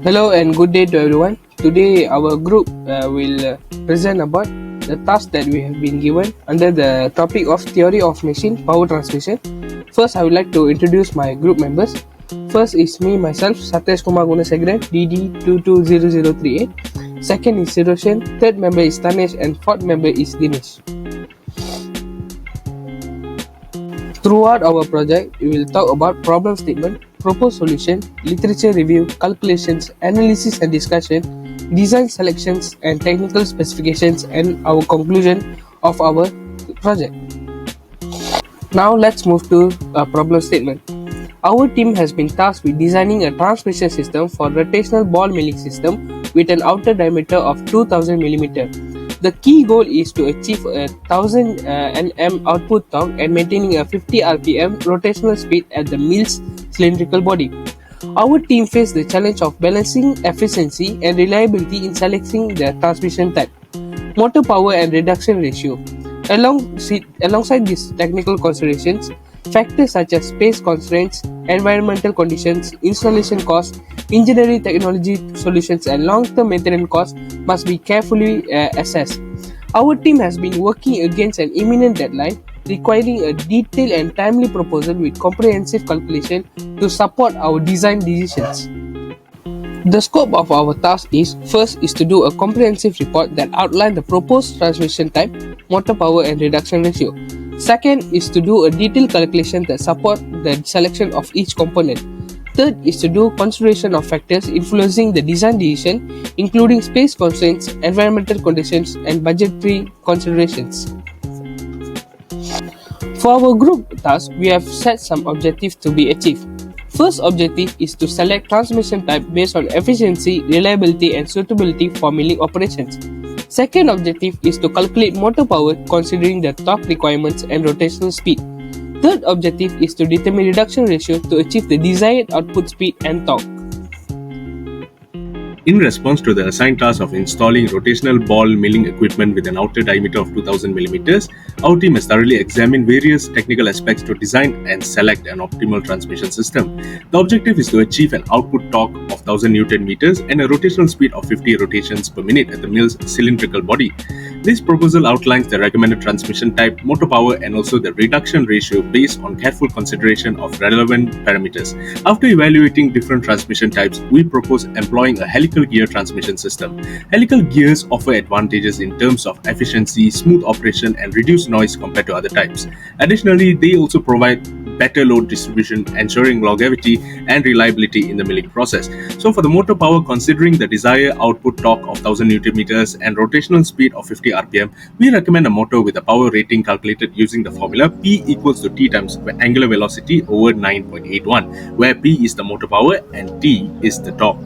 Hello and good day to everyone. Today our group will present about the task that we have been given under the topic of theory of machine power transmission. First, I would like to introduce my group members. First is me myself, Satesh Kumar Gunasegaran, BDA20303 Second is Siroshan. Third member is Tanesh and fourth member is Dinesh. Throughout our project, we will talk about problem statement, proposed solution, literature review, calculations, analysis and discussion, design selections and technical specifications, and our conclusion of our project. Now let's move to a problem statement. Our team has been tasked with designing a transmission system for rotational ball milling system with an outer diameter of 2000 mm. The key goal is to achieve a 1000 Nm output torque and maintaining a 50 rpm rotational speed at the mill's cylindrical body. Our team faced the challenge of balancing efficiency and reliability in selecting the transmission type, motor power and reduction ratio. Alongside these technical considerations, factors such as space constraints, environmental conditions, installation costs, engineering technology solutions, and long-term maintenance costs must be carefully assessed. Our team has been working against an imminent deadline, requiring a detailed and timely proposal with comprehensive calculation to support our design decisions. The scope of our task is, first is to do a comprehensive report that outlines the proposed transmission type, motor power and reduction ratio. Second is to do a detailed calculation that support the selection of each component. Third is to do consideration of factors influencing the design decision, including space constraints, environmental conditions, and budgetary considerations. For our group task, we have set some objectives to be achieved. First objective is to select transmission type based on efficiency, reliability, and suitability for milling operations. Second objective is to calculate motor power considering the torque requirements and rotational speed. Third objective is to determine reduction ratio to achieve the desired output speed and torque. In response to the assigned task of installing rotational ball milling equipment with an outer diameter of 2000 mm, our team has thoroughly examined various technical aspects to design and select an optimal transmission system. The objective is to achieve an output torque of 1000 Nm and a rotational speed of 50 rotations per minute at the mill's cylindrical body. This proposal outlines the recommended transmission type, motor power, and also the reduction ratio based on careful consideration of relevant parameters. After evaluating different transmission types, we propose employing a helical gear transmission system. Helical gears offer advantages in terms of efficiency, smooth operation, and reduced noise compared to other types. Additionally, they also provide better load distribution, ensuring longevity and reliability in the milling process. So for the motor power, considering the desired output torque of 1000 Nm and rotational speed of 50 rpm, we recommend a motor with a power rating calculated using the formula P equals to T times angular velocity over 9.81, where P is the motor power and T is the torque.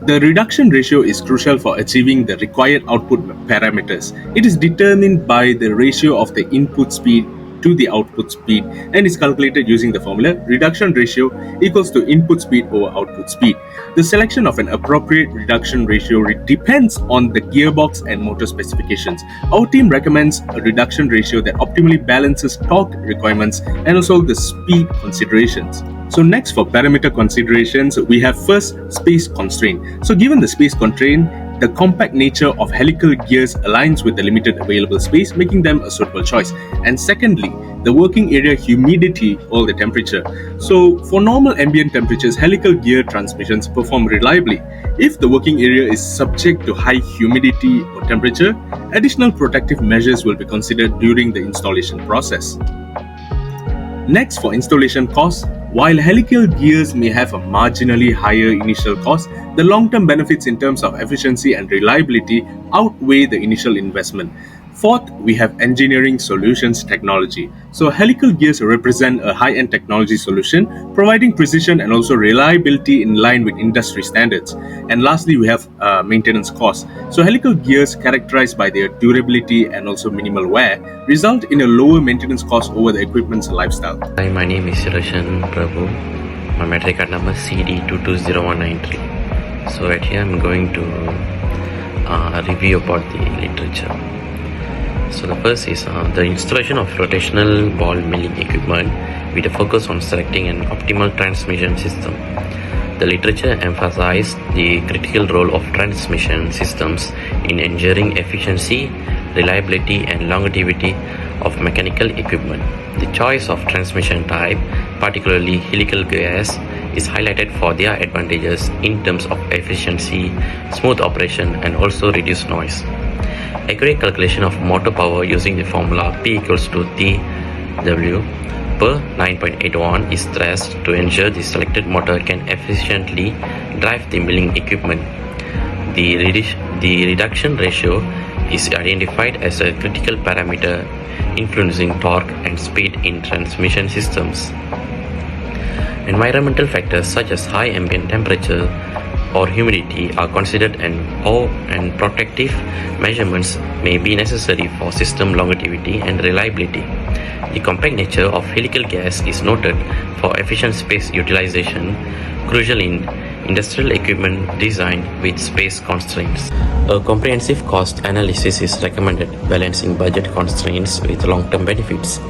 The reduction ratio is crucial for achieving the required output parameters. It is determined by the ratio of the input speed to the output speed and is calculated using the formula reduction ratio equals to input speed over output speed. The selection of an appropriate reduction ratio depends on the gearbox and motor specifications. Our team recommends a reduction ratio that optimally balances torque requirements and also the speed considerations. So next, for parameter considerations, we have first space constraint. So given the space constraint, the compact nature of helical gears aligns with the limited available space, making them a suitable choice. And secondly, the working area humidity or the temperature. So for normal ambient temperatures, helical gear transmissions perform reliably. If the working area is subject to high humidity or temperature, additional protective measures will be considered during the installation process. Next, for installation costs, while helical gears may have a marginally higher initial cost, the long-term benefits in terms of efficiency and reliability outweigh the initial investment. Fourth, we have engineering solutions technology. So helical gears represent a high-end technology solution, providing precision and also reliability in line with industry standards. And lastly, we have maintenance costs. So helical gears, characterized by their durability and also minimal wear, result in a lower maintenance cost over the equipment's lifestyle. Hi, my name is Siroshan Prabhu. My metric card number is CD220193. So right here I'm going to review about the literature. So the first is the installation of rotational ball milling equipment with a focus on selecting an optimal transmission system. The literature emphasized the critical role of transmission systems in ensuring efficiency, reliability, and longevity of mechanical equipment. The choice of transmission type, particularly helical gas, is highlighted for their advantages in terms of efficiency, smooth operation, and also reduced noise. Accurate calculation of motor power using the formula P equals to TW per 9.81 is stressed to ensure the selected motor can efficiently drive the milling equipment. The reduction ratio is identified as a critical parameter influencing torque and speed in transmission systems. Environmental factors such as high ambient temperature or humidity are considered, and protective measurements may be necessary for system longevity and reliability. The compact nature of helical gas is noted for efficient space utilization, crucial in industrial equipment design with space constraints. A comprehensive cost analysis is recommended, balancing budget constraints with long-term benefits.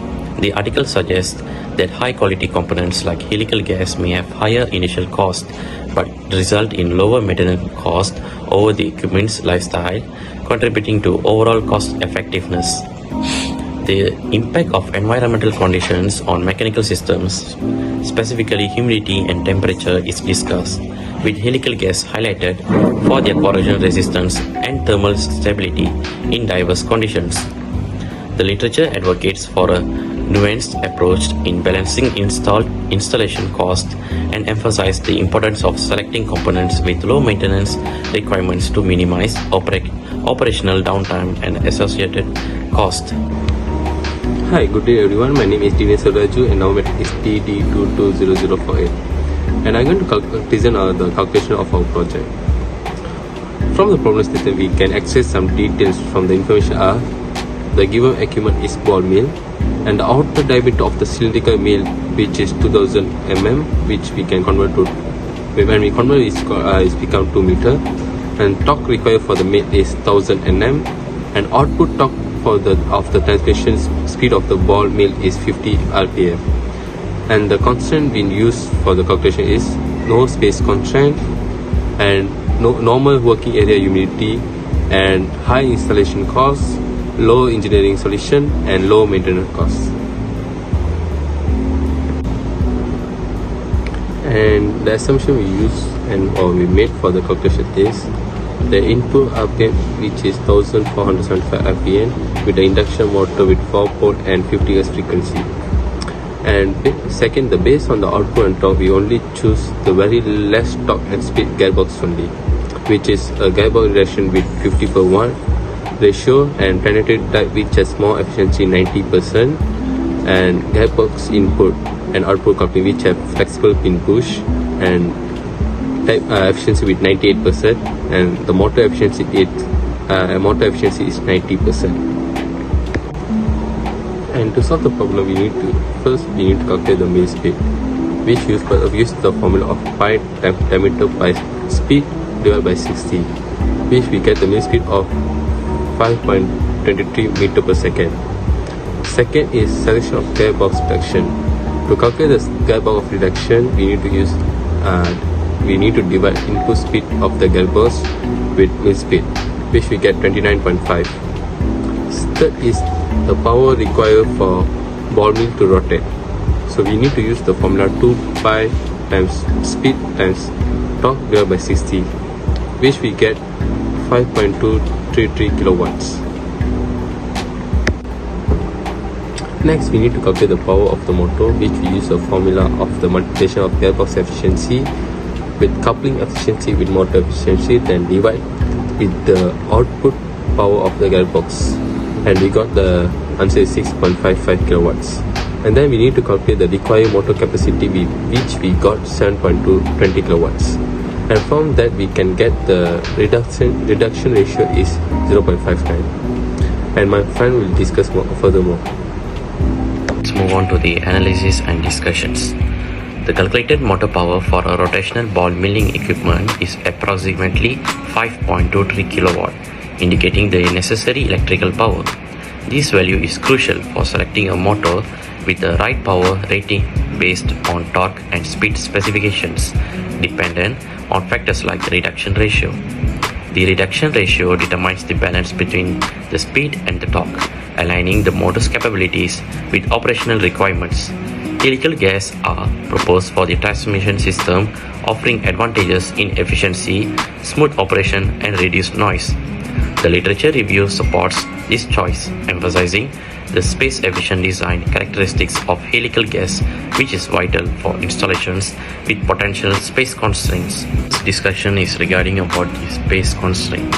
The article suggests that high-quality components like helical gas may have higher initial cost but result in lower maintenance cost over the equipment's lifestyle, contributing to overall cost effectiveness. The impact of environmental conditions on mechanical systems, specifically humidity and temperature, is discussed, with helical gas highlighted for their corrosion resistance and thermal stability in diverse conditions. The literature advocates for a nuanced approach in balancing installation cost and emphasizes the importance of selecting components with low maintenance requirements to minimize operational downtime and associated cost. Hi, good day everyone. My name is Dinesh Raju and our method is BDA20303 and I'm going to present the calculation of our project. From the problem statement, we can access some details from the information are the given equipment is ball mill and the outer diameter of the cylindrical mill, which is 2000 mm, which we can convert to, when we convert it's become 2 meter, and torque required for the mill is 1000 Nm, and output torque for the transmission speed of the ball mill is 50 rpm, and the constant being used for the calculation is no space constraint and no normal working area humidity and high installation costs, low engineering solution, and low maintenance costs. And the assumption we use or we made for the calculation is the input RPM, which is 1475 RPM with the induction motor with 4 pole and 50 Hz frequency. And second, based on the output and torque, we only choose the very less torque and speed gearbox only, which is a gearbox reduction with 50/1 ratio and planetary type, which has more efficiency 90%, and gearbox input and output coupling, which have flexible pin push and type efficiency with 98%, and the motor efficiency is 90%. And to solve the problem, we need to calculate the mill speed, which we use the formula of pi times diameter by speed divided by 60, which we get the mill speed of 5.23 meter per second. Second is selection of gearbox reduction. To calculate the gearbox reduction, we need to divide input speed of the gearbox with mill speed, which we get 29.5. Third is the power required for ball mill to rotate. So we need to use the formula 2 pi times speed times torque divided by 60, which we get 5.233 kilowatts. Next, we need to calculate the power of the motor, which we use a formula of the multiplication of gearbox efficiency with coupling efficiency with motor efficiency, then divide with the output power of the gearbox, and we got the answer is 6.55 kilowatts. And then we need to calculate the required motor capacity, which we got 7.20 kilowatts. And from that we can get the reduction ratio is 0.59. And my friend will discuss furthermore. Let's move on to the analysis and discussions. The calculated motor power for a rotational ball milling equipment is approximately 5.23 kilowatt, indicating the necessary electrical power. This value is crucial for selecting a motor with the right power rating based on torque and speed specifications, dependent on factors like reduction ratio. The reduction ratio determines the balance between the speed and the torque, aligning the motor's capabilities with operational requirements. Helical gas are proposed for the transmission system, offering advantages in efficiency, smooth operation, and reduced noise. The literature review supports this choice, emphasizing the space-efficient design characteristics of helical gas, which is vital for installations with potential space constraints. This discussion is regarding about the space constraint.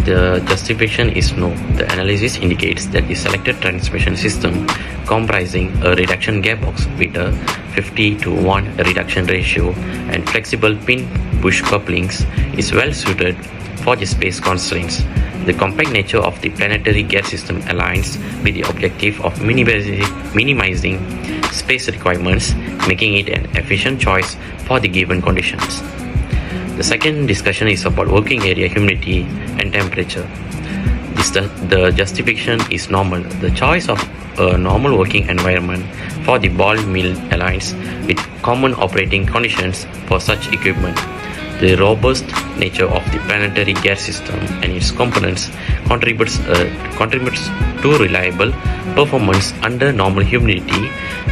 The justification is no. The analysis indicates that the selected transmission system comprising a reduction gearbox with a 50:1 reduction ratio and flexible pin bush couplings is well suited for the space constraints. The compact nature of the planetary gear system aligns with the objective of minimizing space requirements, making it an efficient choice for the given conditions. The second discussion is about working area humidity and temperature. The justification is normal. The choice of a normal working environment for the ball mill aligns with common operating conditions for such equipment. The robust nature of the planetary gear system and its components contributes to reliable performance under normal humidity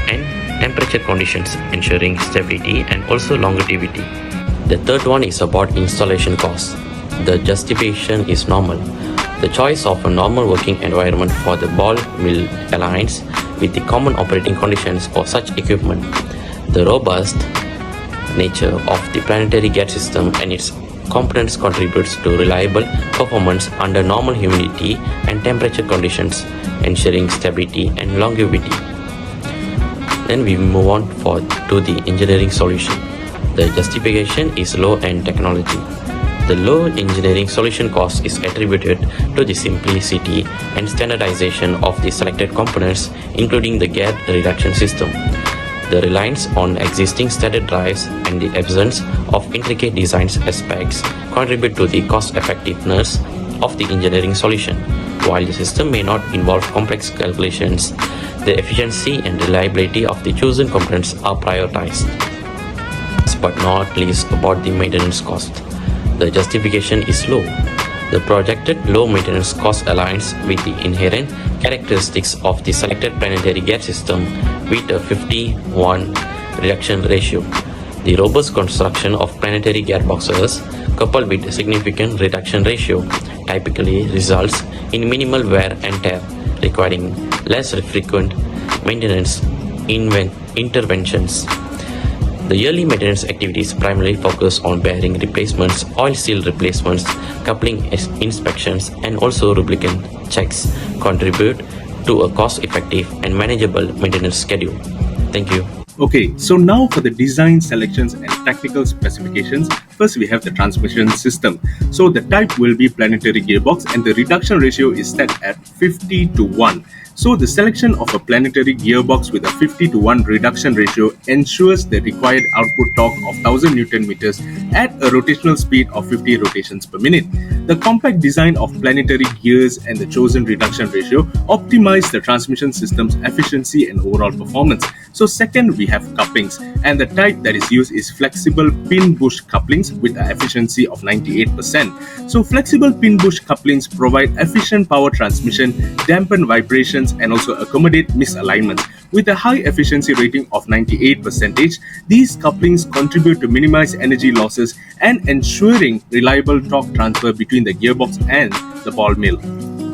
and temperature conditions, ensuring stability and also longevity. The third one is about installation costs. The justification is normal. The choice of a normal working environment for the ball mill aligns with the common operating conditions for such equipment. The robust nature of the planetary gear system and its components contributes to reliable performance under normal humidity and temperature conditions, ensuring stability and longevity. Then we move on to the engineering solution. The justification is low-end technology. The low engineering solution cost is attributed to the simplicity and standardization of the selected components, including the gear reduction system. The reliance on existing standard drives and the absence of intricate design aspects contribute to the cost effectiveness of the engineering solution. While the system may not involve complex calculations, the efficiency and reliability of the chosen components are prioritized. Last but not least, about the maintenance cost. The justification is low. The projected low maintenance cost aligns with the inherent characteristics of the selected planetary gear system with a 50:1 reduction ratio. The robust construction of planetary gearboxes coupled with a significant reduction ratio typically results in minimal wear and tear, requiring less frequent maintenance interventions. The yearly maintenance activities primarily focus on bearing replacements, oil seal replacements, coupling inspections, and also lubricant checks contribute to a cost-effective and manageable maintenance schedule. Thank you. Okay, so now for the design selections and technical specifications. First, we have the transmission system. So the type will be planetary gearbox and the reduction ratio is set at 50:1. So the selection of a planetary gearbox with a 50:1 reduction ratio ensures the required output torque of 1000 Newton meters at a rotational speed of 50 rotations per minute. The compact design of planetary gears and the chosen reduction ratio optimize the transmission system's efficiency and overall performance. So second, we have couplings, and the type that is used is flexible pin bush couplings with an efficiency of 98%. So flexible pin bush couplings provide efficient power transmission, dampen vibrations, and also accommodate misalignments. With a high efficiency rating of 98%, these couplings contribute to minimize energy losses and ensuring reliable torque transfer between the gearbox and the ball mill.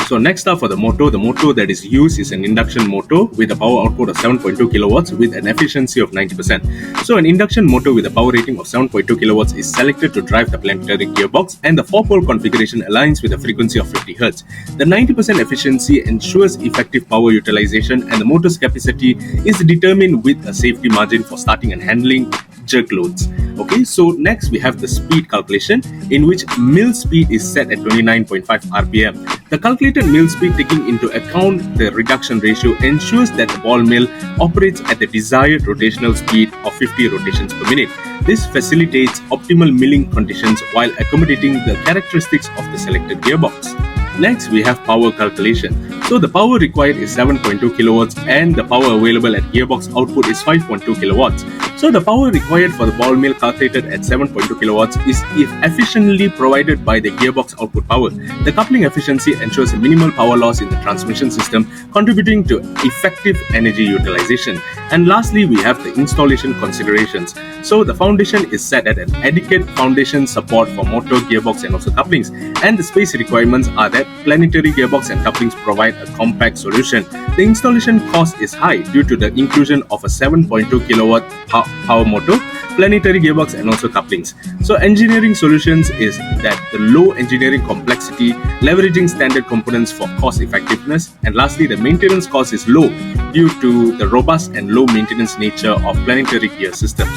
So next up for the motor that is used is an induction motor with a power output of 7.2 kilowatts with an efficiency of 90%. So an induction motor with a power rating of 7.2 kilowatts is selected to drive the planetary gearbox, and the 4-pole configuration aligns with a frequency of 50 Hz. The 90% efficiency ensures effective power utilization, and the motor's capacity is determined with a safety margin for starting and handling jerk loads. Okay, so next we have the speed calculation, in which mill speed is set at 29.5 rpm. The calculated mill speed, taking into account the reduction ratio, ensures that the ball mill operates at the desired rotational speed of 50 rotations per minute. This facilitates optimal milling conditions while accommodating the characteristics of the selected gearbox. Next, we have power calculation. So the power required is 7.2 kilowatts and the power available at gearbox output is 5.2 kilowatts. So the power required for the ball mill calculated at 7.2 kilowatts is efficiently provided by the gearbox output power. The coupling efficiency ensures a minimal power loss in the transmission system, contributing to effective energy utilization. And lastly, we have the installation considerations. So the foundation is set at an adequate foundation support for motor, gearbox and also couplings. And the space requirements are that planetary gearbox and couplings provide a compact solution. The installation cost is high due to the inclusion of a 7.2 kilowatt power motor, planetary gearbox and also couplings. So engineering solutions is that the low engineering complexity, leveraging standard components for cost effectiveness, and lastly the maintenance cost is low due to the robust and low maintenance nature of planetary gear systems.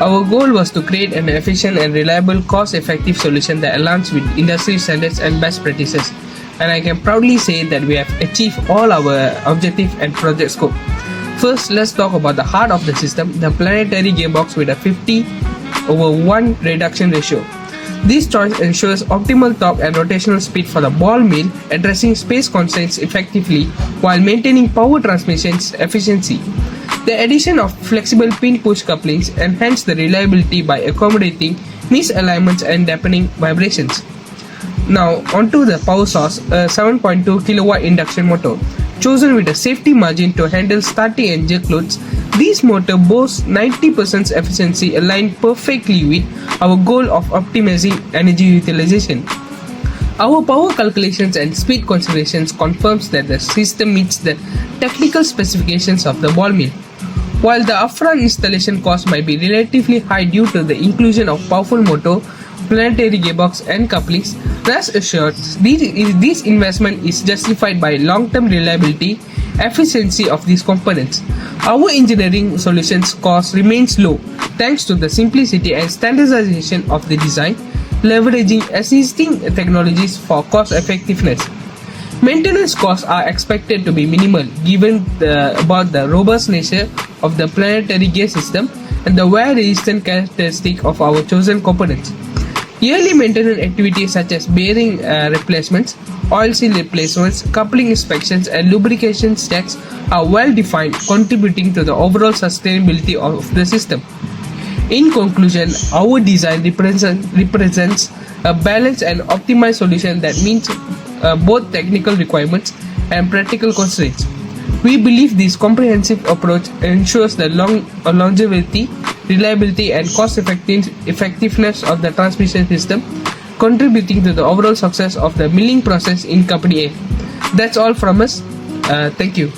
Our goal was to create an efficient and reliable, cost-effective solution that aligns with industry standards and best practices, and I can proudly say that we have achieved all our objective and project scope. First, let's talk about the heart of the system, the planetary gearbox with a 50/1 reduction ratio. This choice ensures optimal torque and rotational speed for the ball mill, addressing space constraints effectively while maintaining power transmission's efficiency. The addition of flexible pin-push couplings enhance the reliability by accommodating misalignments and dampening vibrations. Now, onto the power source, a 7.2 kilowatt induction motor. Chosen with a safety margin to handle starting and jerk loads, this motor boasts 90% efficiency aligned perfectly with our goal of optimizing energy utilization. Our power calculations and speed considerations confirms that the system meets the technical specifications of the ball mill. While the upfront installation cost might be relatively high due to the inclusion of powerful motor, planetary gearbox and couplings, rest assured this investment is justified by long-term reliability, efficiency of these components. Our engineering solutions cost remains low thanks to the simplicity and standardization of the design, leveraging existing technologies for cost effectiveness. Maintenance costs are expected to be minimal given about the robust nature of the planetary gear system and the wear-resistant characteristic of our chosen components. Yearly maintenance activities such as bearing replacements, oil seal replacements, coupling inspections and lubrication checks are well defined, contributing to the overall sustainability of the system. In conclusion, our design represents a balanced and optimized solution that meets both technical requirements and practical constraints. We believe this comprehensive approach ensures the longevity, reliability and cost effectiveness of the transmission system, contributing to the overall success of the milling process in Company A. That's all from us. Thank you.